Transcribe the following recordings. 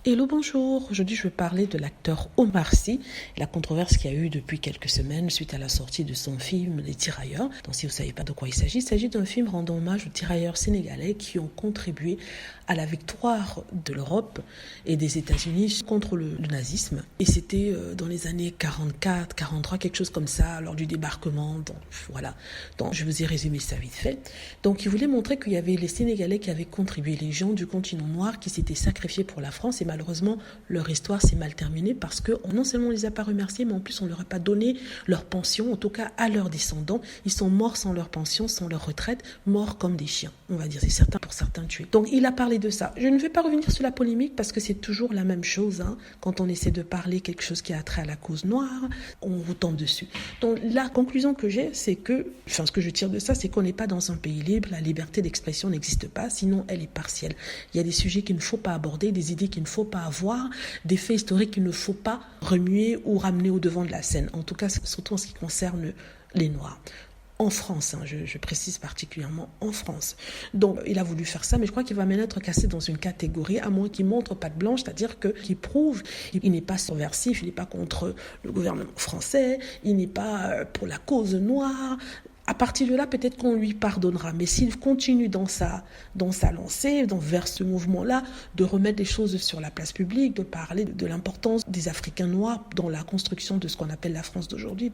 Hello, bonjour. Aujourd'hui, je vais parler de l'acteur Omar Sy et la controverse qu'il y a eu depuis quelques semaines suite à la sortie de son film Les Tirailleurs. Donc, si vous ne savez pas de quoi il s'agit d'un film rendant hommage aux tirailleurs sénégalais qui ont contribué à la victoire de l'Europe et des États-Unis contre le nazisme. Et c'était dans les années 44, 43, quelque chose comme ça, lors du débarquement. Donc, voilà. Donc, je vous ai résumé ça vite fait. Donc, il voulait montrer qu'il y avait les Sénégalais qui avaient contribué, les gens du continent noir qui s'étaient sacrifiés pour la France. Et malheureusement, leur histoire s'est mal terminée parce que non seulement on les a pas remerciés, mais en plus on leur a pas donné leur pension, en tout cas à leurs descendants. Ils sont morts sans leur pension, sans leur retraite, morts comme des chiens, on va dire. C'est certain pour certains tués. Donc il a parlé de ça. Je ne vais pas revenir sur la polémique parce que c'est toujours la même chose. Quand on essaie de parler quelque chose qui a trait à la cause noire, on vous tombe dessus. Donc la conclusion que j'ai, c'est que, ce que je tire de ça, c'est qu'on n'est pas dans un pays libre. La liberté d'expression n'existe pas, sinon elle est partielle. Il y a des sujets qu'il ne faut pas aborder, des idées qu'il ne faut pas avoir, des faits historiques qu'il ne faut pas remuer ou ramener au devant de la scène. En tout cas, surtout en ce qui concerne les Noirs. En France, je précise particulièrement en France. Donc, il a voulu faire ça, mais je crois qu'il va maintenant être cassé dans une catégorie, à moins qu'il montre patte blanche, c'est-à-dire qu'il prouve qu'il n'est pas subversif, il n'est pas contre le gouvernement français, il n'est pas pour la cause noire. À partir de là, peut-être qu'on lui pardonnera. Mais s'il continue dans sa lancée, vers ce mouvement-là, de remettre les choses sur la place publique, de parler de l'importance des Africains noirs dans la construction de ce qu'on appelle la France d'aujourd'hui,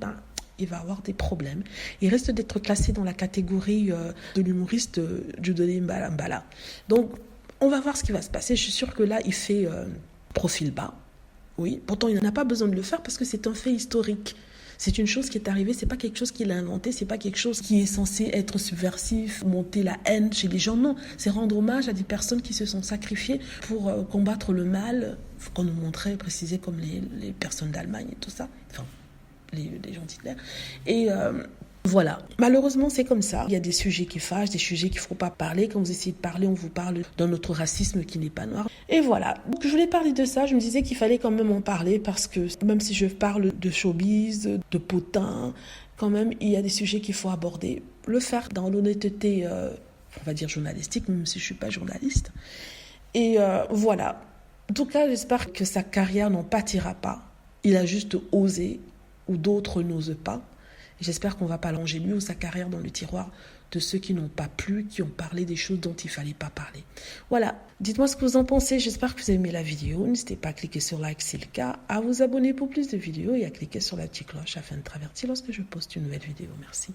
il va avoir des problèmes. Il reste d'être classé dans la catégorie de l'humoriste Dieudonné Mbala. Donc, on va voir ce qui va se passer. Je suis sûre que là, il fait profil bas. Oui, pourtant, il n'en a pas besoin de le faire parce que c'est un fait historique. C'est une chose qui est arrivée, c'est pas quelque chose qu'il a inventé, c'est pas quelque chose qui est censé être subversif, monter la haine chez les gens. Non, c'est rendre hommage à des personnes qui se sont sacrifiées pour combattre le mal, qu'on nous montrait, précisé comme les personnes d'Allemagne et tout ça. Enfin, les gens d'Hitler. Et voilà. Malheureusement, c'est comme ça. Il y a des sujets qui fâchent, des sujets qu'il ne faut pas parler. Quand vous essayez de parler, on vous parle d'un autre racisme qui n'est pas noir. Et voilà. Donc, je voulais parler de ça. Je me disais qu'il fallait quand même en parler parce que même si je parle de showbiz, de potin, quand même, il y a des sujets qu'il faut aborder. Le faire dans l'honnêteté, on va dire journalistique, même si je ne suis pas journaliste. Et voilà. En tout cas, j'espère que sa carrière n'en pâtira pas. Il a juste osé, où d'autres n'osent pas. J'espère qu'on ne va pas longer lui ou sa carrière dans le tiroir de ceux qui n'ont pas plu, qui ont parlé des choses dont il ne fallait pas parler. Voilà, dites-moi ce que vous en pensez. J'espère que vous avez aimé la vidéo. N'hésitez pas à cliquer sur like si c'est le cas, à vous abonner pour plus de vidéos et à cliquer sur la petite cloche afin de traverser lorsque je poste une nouvelle vidéo. Merci.